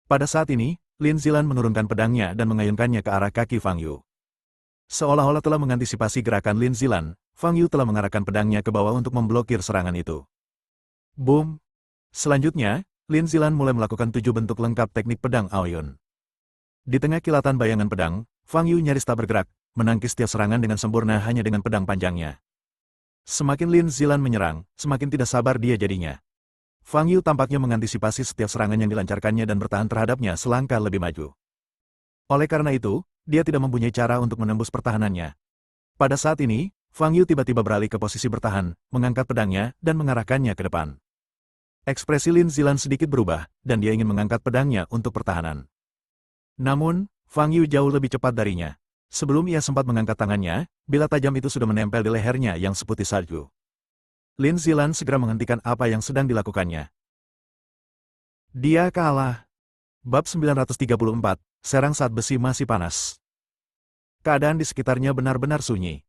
Pada saat ini, Lin Zilan menurunkan pedangnya dan mengayunkannya ke arah kaki Fang Yu. Seolah-olah telah mengantisipasi gerakan Lin Zilan, Fang Yu telah mengarahkan pedangnya ke bawah untuk memblokir serangan itu. Boom! Selanjutnya, Lin Zilan mulai melakukan 7 bentuk lengkap teknik pedang Aoyun. Di tengah kilatan bayangan pedang, Fang Yu nyaris tak bergerak, menangkis setiap serangan dengan sempurna hanya dengan pedang panjangnya. Semakin Lin Zilan menyerang, semakin tidak sabar dia jadinya. Fang Yu tampaknya mengantisipasi setiap serangan yang dilancarkannya dan bertahan terhadapnya selangkah lebih maju. Oleh karena itu, dia tidak mempunyai cara untuk menembus pertahanannya. Pada saat ini, Fang Yu tiba-tiba beralih ke posisi bertahan, mengangkat pedangnya, dan mengarahkannya ke depan. Ekspresi Lin Zilan sedikit berubah, dan dia ingin mengangkat pedangnya untuk pertahanan. Namun, Fang Yu jauh lebih cepat darinya. Sebelum ia sempat mengangkat tangannya, bila tajam itu sudah menempel di lehernya yang seputih salju. Lin Zilan segera menghentikan apa yang sedang dilakukannya. Dia kalah. Bab 934, Serang saat besi masih panas. Keadaan di sekitarnya benar-benar sunyi.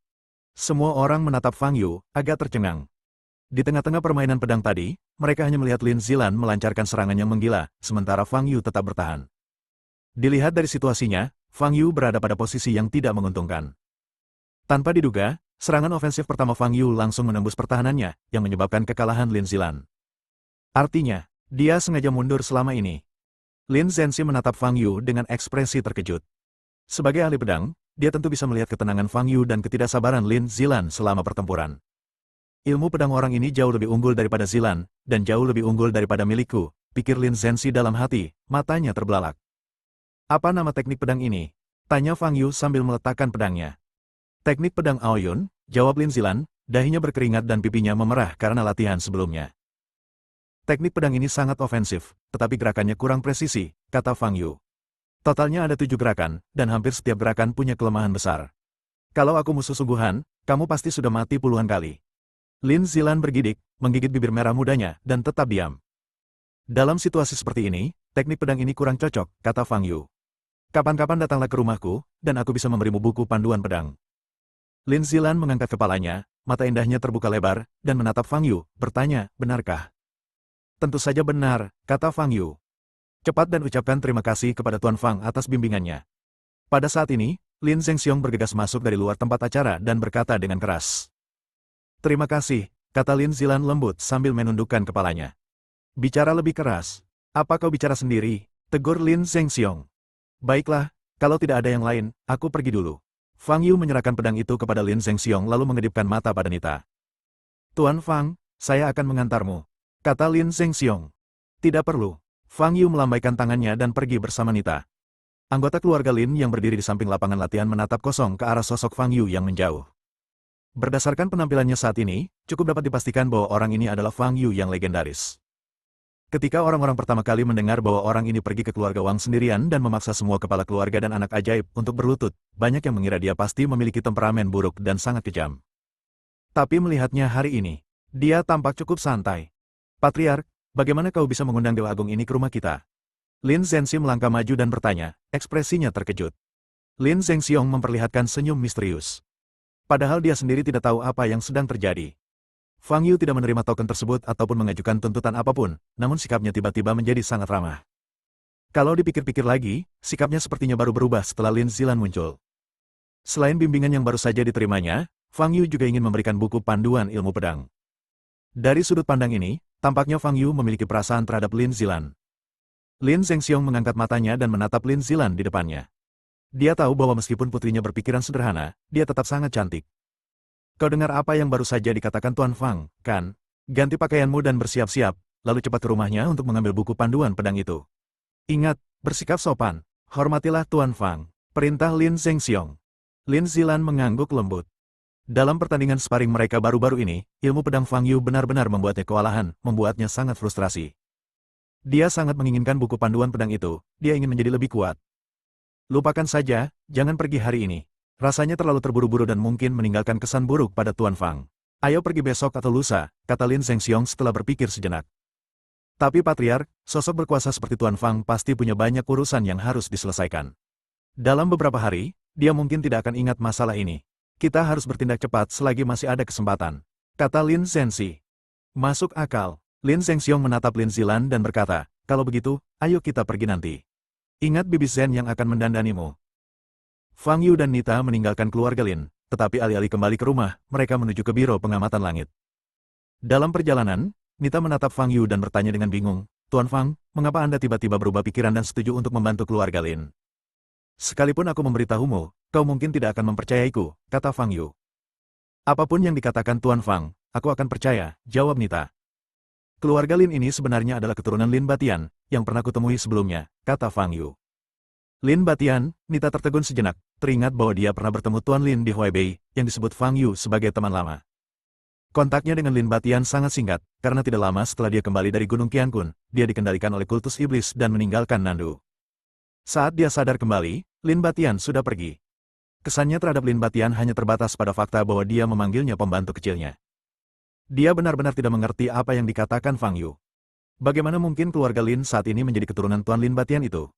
Semua orang menatap Fang Yu, agak tercengang. Di tengah-tengah permainan pedang tadi, mereka hanya melihat Lin Zilan melancarkan serangan yang menggila, sementara Fang Yu tetap bertahan. Dilihat dari situasinya, Fang Yu berada pada posisi yang tidak menguntungkan. Tanpa diduga, serangan ofensif pertama Fang Yu langsung menembus pertahanannya, yang menyebabkan kekalahan Lin Zilan. Artinya, dia sengaja mundur selama ini. Lin Zhenxi menatap Fang Yu dengan ekspresi terkejut. Sebagai ahli pedang, dia tentu bisa melihat ketenangan Fang Yu dan ketidaksabaran Lin Zilan selama pertempuran. Ilmu pedang orang ini jauh lebih unggul daripada Zilan, dan jauh lebih unggul daripada milikku, pikir Lin Zhenxi dalam hati, matanya terbelalak. Apa nama teknik pedang ini? Tanya Fang Yu sambil meletakkan pedangnya. Teknik pedang Aoyun, jawab Lin Zilan, dahinya berkeringat dan pipinya memerah karena latihan sebelumnya. Teknik pedang ini sangat ofensif, tetapi gerakannya kurang presisi, kata Fang Yu. Totalnya ada 7 gerakan, dan hampir setiap gerakan punya kelemahan besar. Kalau aku musuh sungguhan, kamu pasti sudah mati puluhan kali. Lin Zilan bergidik, menggigit bibir merah mudanya, dan tetap diam. Dalam situasi seperti ini, teknik pedang ini kurang cocok, kata Fang Yu. Kapan-kapan datanglah ke rumahku, dan aku bisa memberimu buku panduan pedang. Lin Zilan mengangkat kepalanya, mata indahnya terbuka lebar, dan menatap Fang Yu, bertanya, benarkah? Tentu saja benar, kata Fang Yu. Cepat dan ucapkan terima kasih kepada Tuan Fang atas bimbingannya. Pada saat ini, Lin Zhenxiong bergegas masuk dari luar tempat acara dan berkata dengan keras. Terima kasih, kata Lin Zilan lembut sambil menundukkan kepalanya. Bicara lebih keras. Apa kau bicara sendiri? Tegur Lin Zhenxiong. Baiklah, kalau tidak ada yang lain, aku pergi dulu. Fang Yu menyerahkan pedang itu kepada Lin Zhenxiong lalu mengedipkan mata pada Nita. Tuan Fang, saya akan mengantarmu, kata Lin Zhenxiong. Tidak perlu. Fang Yu melambaikan tangannya dan pergi bersama Nita. Anggota keluarga Lin yang berdiri di samping lapangan latihan menatap kosong ke arah sosok Fang Yu yang menjauh. Berdasarkan penampilannya saat ini, cukup dapat dipastikan bahwa orang ini adalah Fang Yu yang legendaris. Ketika orang-orang pertama kali mendengar bahwa orang ini pergi ke keluarga Wang sendirian dan memaksa semua kepala keluarga dan anak ajaib untuk berlutut, banyak yang mengira dia pasti memiliki temperamen buruk dan sangat kejam. Tapi melihatnya hari ini, dia tampak cukup santai. Patriark, bagaimana kau bisa mengundang Dewa Agung ini ke rumah kita? Lin Zhenxi melangkah maju dan bertanya, ekspresinya terkejut. Lin Zhenxiong memperlihatkan senyum misterius. Padahal dia sendiri tidak tahu apa yang sedang terjadi. Fang Yu tidak menerima token tersebut ataupun mengajukan tuntutan apapun, namun sikapnya tiba-tiba menjadi sangat ramah. Kalau dipikir-pikir lagi, sikapnya sepertinya baru berubah setelah Lin Zilan muncul. Selain bimbingan yang baru saja diterimanya, Fang Yu juga ingin memberikan buku panduan ilmu pedang. Dari sudut pandang ini, tampaknya Fang Yu memiliki perasaan terhadap Lin Zilan. Lin Zhenxiong mengangkat matanya dan menatap Lin Zilan di depannya. Dia tahu bahwa meskipun putrinya berpikiran sederhana, dia tetap sangat cantik. Kau dengar apa yang baru saja dikatakan Tuan Fang, kan? Ganti pakaianmu dan bersiap-siap, lalu cepat ke rumahnya untuk mengambil buku panduan pedang itu. Ingat, bersikap sopan. Hormatilah Tuan Fang. Perintah Lin Zhenxiong. Lin Zilan mengangguk lembut. Dalam pertandingan sparring mereka baru-baru ini, ilmu pedang Fang Yu benar-benar membuatnya kewalahan, membuatnya sangat frustrasi. Dia sangat menginginkan buku panduan pedang itu, dia ingin menjadi lebih kuat. Lupakan saja, jangan pergi hari ini. Rasanya terlalu terburu-buru dan mungkin meninggalkan kesan buruk pada Tuan Fang. Ayo pergi besok atau lusa, kata Lin Zhenxiong setelah berpikir sejenak. Tapi Patriark, sosok berkuasa seperti Tuan Fang pasti punya banyak urusan yang harus diselesaikan. Dalam beberapa hari, dia mungkin tidak akan ingat masalah ini. Kita harus bertindak cepat selagi masih ada kesempatan, kata Lin Zhenxi. Masuk akal. Lin Zhenxiong menatap Lin Zilan dan berkata, kalau begitu, ayo kita pergi nanti. Ingat bibi Zen yang akan mendandanimu. Fang Yu dan Nita meninggalkan keluarga Lin, tetapi alih-alih kembali ke rumah, mereka menuju ke Biro Pengamatan Langit. Dalam perjalanan, Nita menatap Fang Yu dan bertanya dengan bingung, Tuan Fang, mengapa Anda tiba-tiba berubah pikiran dan setuju untuk membantu keluarga Lin? Sekalipun aku memberitahumu, kau mungkin tidak akan mempercayaiku, kata Fang Yu. Apapun yang dikatakan Tuan Fang, aku akan percaya, jawab Nita. Keluarga Lin ini sebenarnya adalah keturunan Lin Batian, yang pernah kutemui sebelumnya, kata Fang Yu. Lin Batian, Nita tertegun sejenak, teringat bahwa dia pernah bertemu Tuan Lin di Huaibei, yang disebut Fang Yu sebagai teman lama. Kontaknya dengan Lin Batian sangat singkat, karena tidak lama setelah dia kembali dari Gunung Qiankun, dia dikendalikan oleh kultus iblis dan meninggalkan Nandu. Saat dia sadar kembali, Lin Batian sudah pergi. Kesannya terhadap Lin Batian hanya terbatas pada fakta bahwa dia memanggilnya pembantu kecilnya. Dia benar-benar tidak mengerti apa yang dikatakan Fang Yu. Bagaimana mungkin keluarga Lin saat ini menjadi keturunan Tuan Lin Batian itu?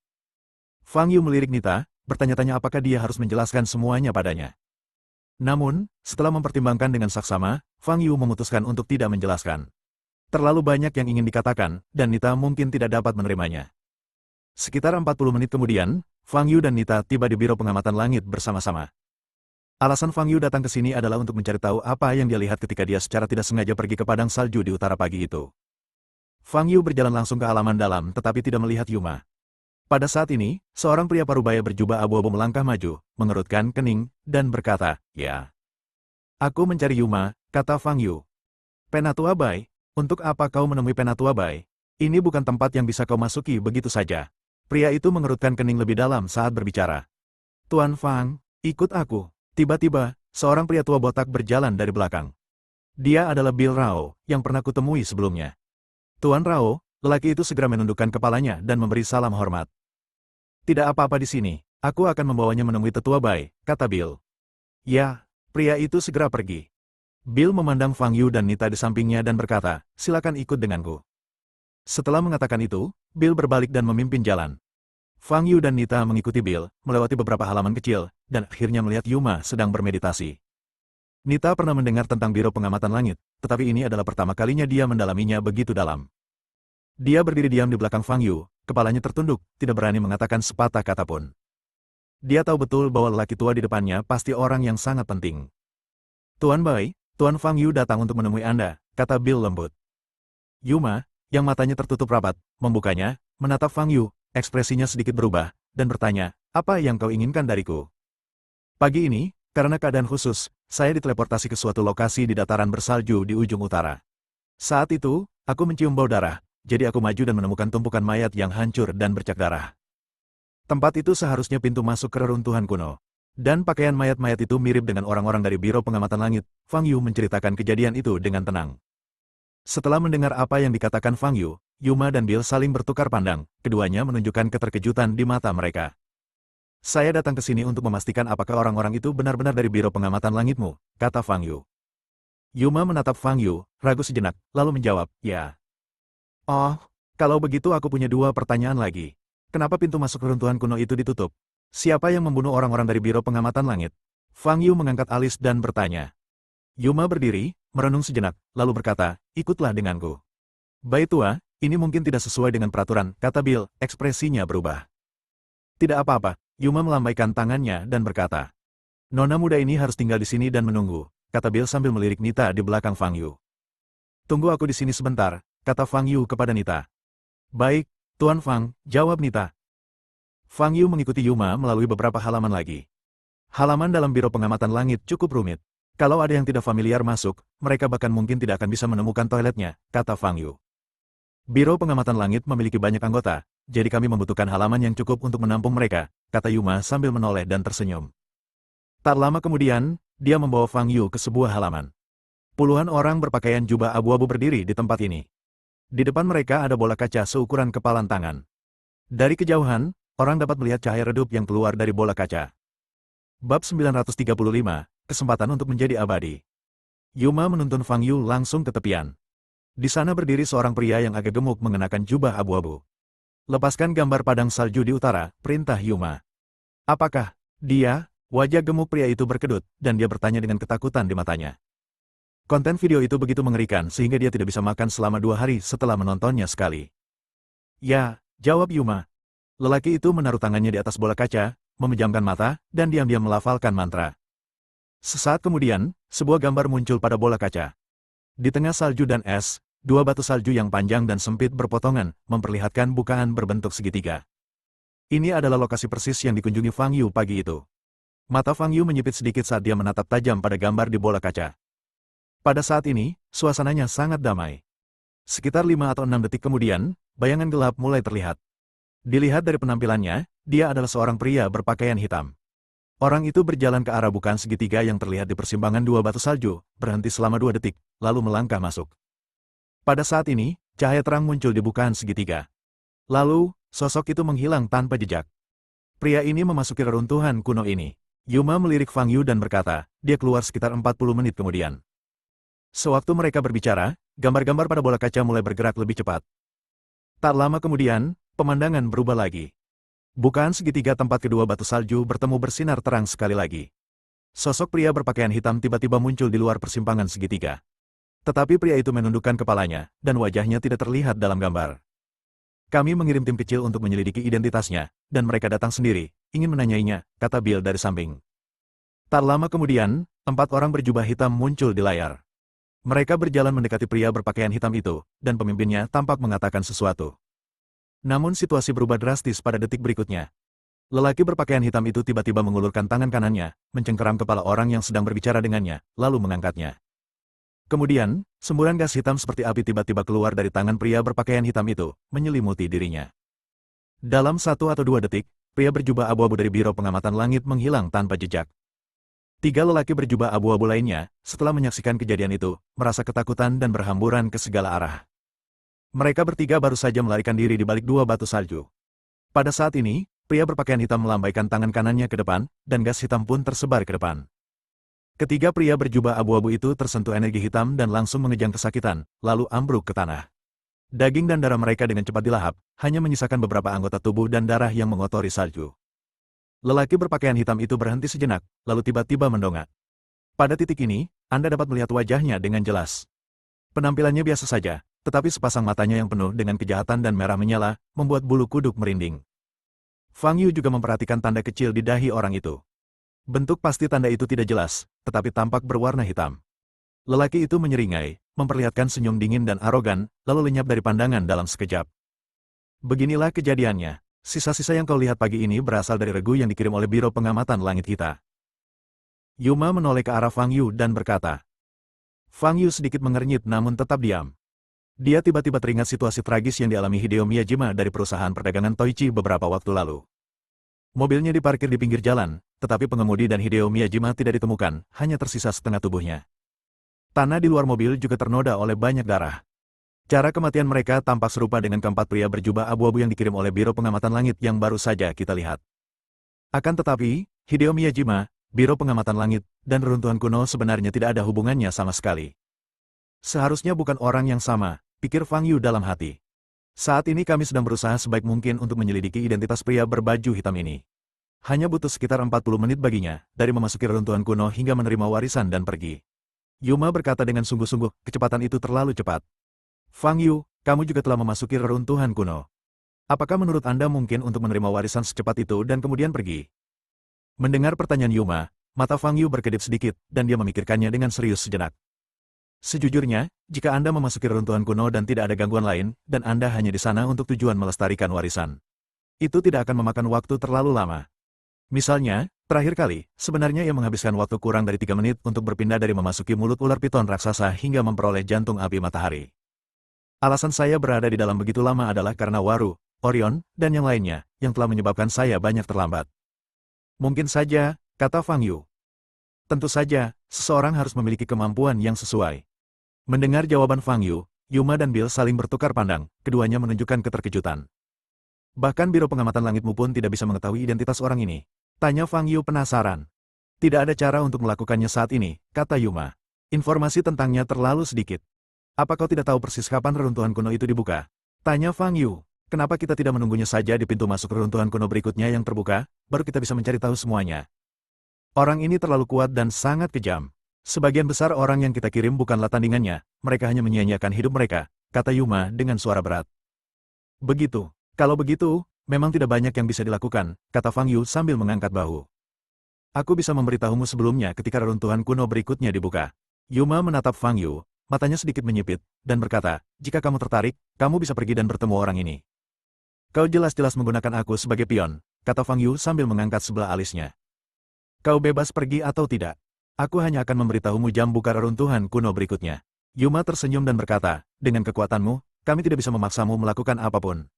Fang Yu melirik Nita, bertanya-tanya apakah dia harus menjelaskan semuanya padanya. Namun, setelah mempertimbangkan dengan saksama, Fang Yu memutuskan untuk tidak menjelaskan. Terlalu banyak yang ingin dikatakan, dan Nita mungkin tidak dapat menerimanya. Sekitar 40 menit kemudian, Fang Yu dan Nita tiba di Biro Pengamatan Langit bersama-sama. Alasan Fang Yu datang ke sini adalah untuk mencari tahu apa yang dia lihat ketika dia secara tidak sengaja pergi ke padang salju di utara pagi itu. Fang Yu berjalan langsung ke halaman dalam tetapi tidak melihat Yuma. Pada saat ini, seorang pria parubaya berjubah abu-abu melangkah maju, mengerutkan kening, dan berkata, "Ya. Aku mencari Yuma," kata Fang Yu. "Penatua Bai, untuk apa kau menemui Penatua Bai? Ini bukan tempat yang bisa kau masuki begitu saja." Pria itu mengerutkan kening lebih dalam saat berbicara. "Tuan Fang, ikut aku." Tiba-tiba, seorang pria tua botak berjalan dari belakang. Dia adalah Bill Rao, yang pernah kutemui sebelumnya. "Tuan Rao," lelaki itu segera menundukkan kepalanya dan memberi salam hormat. "Tidak apa-apa di sini, aku akan membawanya menemui Tetua Bai," kata Bill. "Ya." Pria itu segera pergi. Bill memandang Fang Yu dan Nita di sampingnya dan berkata, "Silakan ikut denganku." Setelah mengatakan itu, Bill berbalik dan memimpin jalan. Fang Yu dan Nita mengikuti Bill, melewati beberapa halaman kecil, dan akhirnya melihat Yuma sedang bermeditasi. Nita pernah mendengar tentang Biro Pengamatan Langit, tetapi ini adalah pertama kalinya dia mendalaminya begitu dalam. Dia berdiri diam di belakang Fang Yu, kepalanya tertunduk, tidak berani mengatakan sepatah kata pun. Dia tahu betul bahwa lelaki tua di depannya pasti orang yang sangat penting. "Tuan Bai, Tuan Fang Yu datang untuk menemui Anda," kata Bill lembut. Yuma, yang matanya tertutup rapat, membukanya, menatap Fang Yu. Ekspresinya sedikit berubah, dan bertanya, "Apa yang kau inginkan dariku?" "Pagi ini, karena keadaan khusus, saya diteleportasi ke suatu lokasi di dataran bersalju di ujung utara. Saat itu, aku mencium bau darah, jadi aku maju dan menemukan tumpukan mayat yang hancur dan bercak darah. Tempat itu seharusnya pintu masuk ke reruntuhan kuno. Dan pakaian mayat-mayat itu mirip dengan orang-orang dari Biro Pengamatan Langit." Fang Yu menceritakan kejadian itu dengan tenang. Setelah mendengar apa yang dikatakan Fang Yu, Yuma dan Bill saling bertukar pandang, keduanya menunjukkan keterkejutan di mata mereka. "Saya datang ke sini untuk memastikan apakah orang-orang itu benar-benar dari Biro Pengamatan Langitmu," kata Fang Yu. Yuma menatap Fang Yu, ragu sejenak, lalu menjawab, "Ya." "Oh, kalau begitu aku punya dua pertanyaan lagi. Kenapa pintu masuk reruntuhan kuno itu ditutup? Siapa yang membunuh orang-orang dari Biro Pengamatan Langit?" Fang Yu mengangkat alis dan bertanya. Yuma berdiri, merenung sejenak, lalu berkata, "Ikutlah denganku." "Bai tua, ini mungkin tidak sesuai dengan peraturan," kata Bill, ekspresinya berubah. "Tidak apa-apa," Yuma melambaikan tangannya dan berkata. "Nona muda ini harus tinggal di sini dan menunggu," kata Bill sambil melirik Nita di belakang Fang Yu. "Tunggu aku di sini sebentar," kata Fang Yu kepada Nita. "Baik, Tuan Fang," jawab Nita. Fang Yu mengikuti Yuma melalui beberapa halaman lagi. Halaman dalam Biro Pengamatan Langit cukup rumit. Kalau ada yang tidak familiar masuk, mereka bahkan mungkin tidak akan bisa menemukan toiletnya, kata Fang Yu. "Biro Pengamatan Langit memiliki banyak anggota, jadi kami membutuhkan halaman yang cukup untuk menampung mereka," kata Yuma sambil menoleh dan tersenyum. Tak lama kemudian, dia membawa Fang Yu ke sebuah halaman. Puluhan orang berpakaian jubah abu-abu berdiri di tempat ini. Di depan mereka ada bola kaca seukuran kepalan tangan. Dari kejauhan, orang dapat melihat cahaya redup yang keluar dari bola kaca. Bab 935, Kesempatan untuk menjadi abadi. Yuma menuntun Fang Yu langsung ke tepian. Di sana berdiri seorang pria yang agak gemuk mengenakan jubah abu-abu. "Lepaskan gambar padang salju di utara," perintah Yuma. "Apakah dia?" Wajah gemuk pria itu berkedut, dan dia bertanya dengan ketakutan di matanya. Konten video itu begitu mengerikan sehingga dia tidak bisa makan selama 2 hari setelah menontonnya sekali. "Ya," jawab Yuma. Lelaki itu menaruh tangannya di atas bola kaca, memejamkan mata, dan diam-diam melafalkan mantra. Sesaat kemudian, sebuah gambar muncul pada bola kaca. Di tengah salju dan es, dua batu salju yang panjang dan sempit berpotongan, memperlihatkan bukaan berbentuk segitiga. Ini adalah lokasi persis yang dikunjungi Fang Yu pagi itu. Mata Fang Yu menyipit sedikit saat dia menatap tajam pada gambar di bola kaca. Pada saat ini, suasananya sangat damai. Sekitar 5 atau 6 detik kemudian, bayangan gelap mulai terlihat. Dilihat dari penampilannya, dia adalah seorang pria berpakaian hitam. Orang itu berjalan ke arah bukaan segitiga yang terlihat di persimpangan dua batu salju, berhenti selama 2 detik, lalu melangkah masuk. Pada saat ini, cahaya terang muncul di bukaan segitiga. Lalu, sosok itu menghilang tanpa jejak. Pria ini memasuki reruntuhan kuno ini. Yuma melirik Fang Yu dan berkata, dia keluar sekitar 40 menit kemudian. Sewaktu mereka berbicara, gambar-gambar pada bola kaca mulai bergerak lebih cepat. Tak lama kemudian, pemandangan berubah lagi. Bukaan segitiga tempat kedua batu salju bertemu bersinar terang sekali lagi. Sosok pria berpakaian hitam tiba-tiba muncul di luar persimpangan segitiga. Tetapi pria itu menundukkan kepalanya, dan wajahnya tidak terlihat dalam gambar. Kami mengirim tim kecil untuk menyelidiki identitasnya, dan mereka datang sendiri, ingin menanyainya, kata Bill dari samping. Tak lama kemudian, 4 orang berjubah hitam muncul di layar. Mereka berjalan mendekati pria berpakaian hitam itu, dan pemimpinnya tampak mengatakan sesuatu. Namun situasi berubah drastis pada detik berikutnya. Lelaki berpakaian hitam itu tiba-tiba mengulurkan tangan kanannya, mencengkeram kepala orang yang sedang berbicara dengannya, lalu mengangkatnya. Kemudian, semburan gas hitam seperti api tiba-tiba keluar dari tangan pria berpakaian hitam itu, menyelimuti dirinya. Dalam 1 atau 2 detik, pria berjubah abu-abu dari Biro Pengamatan Langit menghilang tanpa jejak. 3 lelaki berjubah abu-abu lainnya, setelah menyaksikan kejadian itu, merasa ketakutan dan berhamburan ke segala arah. Mereka bertiga baru saja melarikan diri di balik 2 batu salju. Pada saat ini, pria berpakaian hitam melambaikan tangan kanannya ke depan, dan gas hitam pun tersebar ke depan. Ketiga pria berjubah abu-abu itu tersentuh energi hitam dan langsung mengejang kesakitan, lalu ambruk ke tanah. Daging dan darah mereka dengan cepat dilahap, hanya menyisakan beberapa anggota tubuh dan darah yang mengotori salju. Lelaki berpakaian hitam itu berhenti sejenak, lalu tiba-tiba mendongak. Pada titik ini, Anda dapat melihat wajahnya dengan jelas. Penampilannya biasa saja, tetapi sepasang matanya yang penuh dengan kejahatan dan merah menyala, membuat bulu kuduk merinding. Fang Yu juga memperhatikan tanda kecil di dahi orang itu. Bentuk pasti tanda itu tidak jelas, tetapi tampak berwarna hitam. Lelaki itu menyeringai, memperlihatkan senyum dingin dan arogan, lalu lenyap dari pandangan dalam sekejap. Beginilah kejadiannya. Sisa-sisa yang kau lihat pagi ini berasal dari regu yang dikirim oleh Biro Pengamatan Langit kita. Yuma menoleh ke arah Fang Yu dan berkata. Fang Yu sedikit mengernyit namun tetap diam. Dia tiba-tiba teringat situasi tragis yang dialami Hideo Miyajima dari perusahaan perdagangan Toichi beberapa waktu lalu. Mobilnya diparkir di pinggir jalan, tetapi pengemudi dan Hideo Miyajima tidak ditemukan, hanya tersisa setengah tubuhnya. Tanah di luar mobil juga ternoda oleh banyak darah. Cara kematian mereka tampak serupa dengan keempat pria berjubah abu-abu yang dikirim oleh Biro Pengamatan Langit yang baru saja kita lihat. Akan tetapi, Hideo Miyajima, Biro Pengamatan Langit, dan reruntuhan kuno sebenarnya tidak ada hubungannya sama sekali. Seharusnya bukan orang yang sama, pikir Fang Yu dalam hati. Saat ini kami sedang berusaha sebaik mungkin untuk menyelidiki identitas pria berbaju hitam ini. Hanya butuh sekitar 40 menit baginya, dari memasuki reruntuhan kuno hingga menerima warisan dan pergi. Yuma berkata dengan sungguh-sungguh, kecepatan itu terlalu cepat. Fang Yu, kamu juga telah memasuki reruntuhan kuno. Apakah menurut Anda mungkin untuk menerima warisan secepat itu dan kemudian pergi? Mendengar pertanyaan Yuma, mata Fang Yu berkedip sedikit, dan dia memikirkannya dengan serius sejenak. Sejujurnya, jika Anda memasuki reruntuhan kuno dan tidak ada gangguan lain, dan Anda hanya di sana untuk tujuan melestarikan warisan, itu tidak akan memakan waktu terlalu lama. Misalnya, terakhir kali, sebenarnya ia menghabiskan waktu kurang dari 3 menit untuk berpindah dari memasuki mulut ular piton raksasa hingga memperoleh jantung api matahari. Alasan saya berada di dalam begitu lama adalah karena Waru, Orion, dan yang lainnya, yang telah menyebabkan saya banyak terlambat. Mungkin saja, kata Fang Yu. Tentu saja, seseorang harus memiliki kemampuan yang sesuai. Mendengar jawaban Fang Yu, Yuma dan Bill saling bertukar pandang, keduanya menunjukkan keterkejutan. Bahkan Biro Pengamatan Langitmu pun tidak bisa mengetahui identitas orang ini. Tanya Fang Yu penasaran. Tidak ada cara untuk melakukannya saat ini, kata Yuma. Informasi tentangnya terlalu sedikit. Apa kau tidak tahu persis kapan reruntuhan kuno itu dibuka? Tanya Fang Yu. Kenapa kita tidak menunggunya saja di pintu masuk reruntuhan kuno berikutnya yang terbuka, baru kita bisa mencari tahu semuanya. Orang ini terlalu kuat dan sangat kejam. Sebagian besar orang yang kita kirim bukanlah tandingannya, mereka hanya menyia-nyiakan hidup mereka, kata Yuma dengan suara berat. Begitu. Kalau begitu, memang tidak banyak yang bisa dilakukan, kata Fang Yu sambil mengangkat bahu. Aku bisa memberitahumu sebelumnya ketika reruntuhan kuno berikutnya dibuka. Yuma menatap Fang Yu, matanya sedikit menyipit, dan berkata, jika kamu tertarik, kamu bisa pergi dan bertemu orang ini. Kau jelas-jelas menggunakan aku sebagai pion, kata Fang Yu sambil mengangkat sebelah alisnya. Kau bebas pergi atau tidak. Aku hanya akan memberitahumu jam buka reruntuhan kuno berikutnya. Yuma tersenyum dan berkata, dengan kekuatanmu, kami tidak bisa memaksamu melakukan apapun.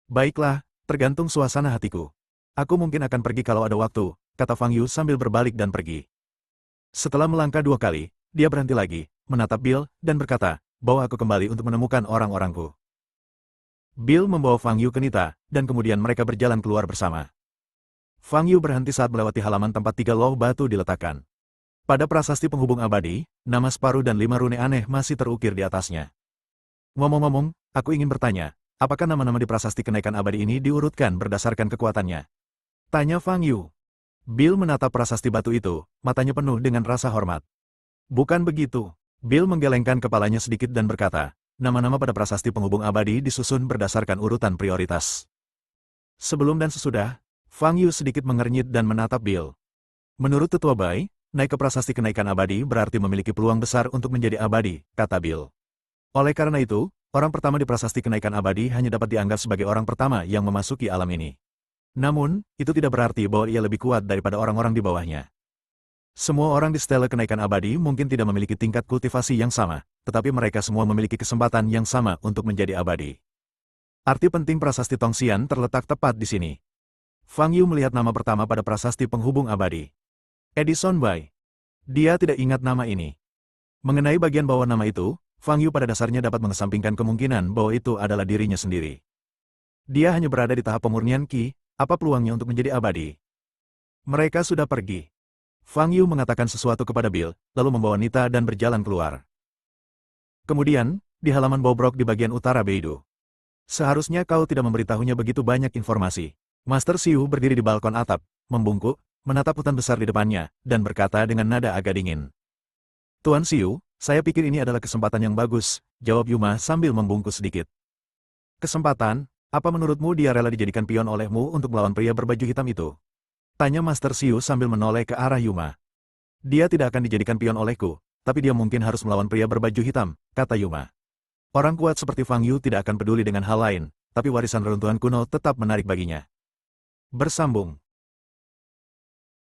Baiklah, tergantung suasana hatiku. Aku mungkin akan pergi kalau ada waktu, kata Fang Yu sambil berbalik dan pergi. Setelah melangkah 2 kali, dia berhenti lagi, menatap Bill, dan berkata, bawa aku kembali untuk menemukan orang-orangku. Bill membawa Fang Yu ke Nita, dan kemudian mereka berjalan keluar bersama. Fang Yu berhenti saat melewati halaman tempat 3 loh batu diletakkan. Pada prasasti penghubung abadi, nama separuh dan 5 rune aneh masih terukir di atasnya. Ngomong-ngomong, aku ingin bertanya, apakah nama-nama di prasasti kenaikan abadi ini diurutkan berdasarkan kekuatannya? Tanya Fang Yu. Bill menatap prasasti batu itu, matanya penuh dengan rasa hormat. Bukan begitu. Bill menggelengkan kepalanya sedikit dan berkata, nama-nama pada prasasti penghubung abadi disusun berdasarkan urutan prioritas. Sebelum dan sesudah, Fang Yu sedikit mengernyit dan menatap Bill. Menurut Tetua Bai, naik ke prasasti kenaikan abadi berarti memiliki peluang besar untuk menjadi abadi, kata Bill. Oleh karena itu, orang pertama di prasasti kenaikan abadi hanya dapat dianggap sebagai orang pertama yang memasuki alam ini. Namun, itu tidak berarti bahwa ia lebih kuat daripada orang-orang di bawahnya. Semua orang di stela kenaikan abadi mungkin tidak memiliki tingkat kultivasi yang sama, tetapi mereka semua memiliki kesempatan yang sama untuk menjadi abadi. Arti penting prasasti Tongxian terletak tepat di sini. Fang Yu melihat nama pertama pada prasasti penghubung abadi. Edison Bai. Dia tidak ingat nama ini. Mengenai bagian bawah nama itu, Fang Yu pada dasarnya dapat mengesampingkan kemungkinan bahwa itu adalah dirinya sendiri. Dia hanya berada di tahap pemurnian Qi, apa peluangnya untuk menjadi abadi? Mereka sudah pergi. Fang Yu mengatakan sesuatu kepada Bill, lalu membawa Nita dan berjalan keluar. Kemudian, di halaman bobrok di bagian utara Beidou. Seharusnya kau tidak memberitahunya begitu banyak informasi. Master Xiu berdiri di balkon atap, membungkuk, menatap hutan besar di depannya, dan berkata dengan nada agak dingin. Tuan Xiu, saya pikir ini adalah kesempatan yang bagus, jawab Yuma sambil membungkuk sedikit. Kesempatan? Apa menurutmu dia rela dijadikan pion olehmu untuk melawan pria berbaju hitam itu? Tanya Master Xiu sambil menoleh ke arah Yuma. Dia tidak akan dijadikan pion olehku, tapi dia mungkin harus melawan pria berbaju hitam, kata Yuma. Orang kuat seperti Fang Yu tidak akan peduli dengan hal lain, tapi warisan reruntuhan kuno tetap menarik baginya. Bersambung.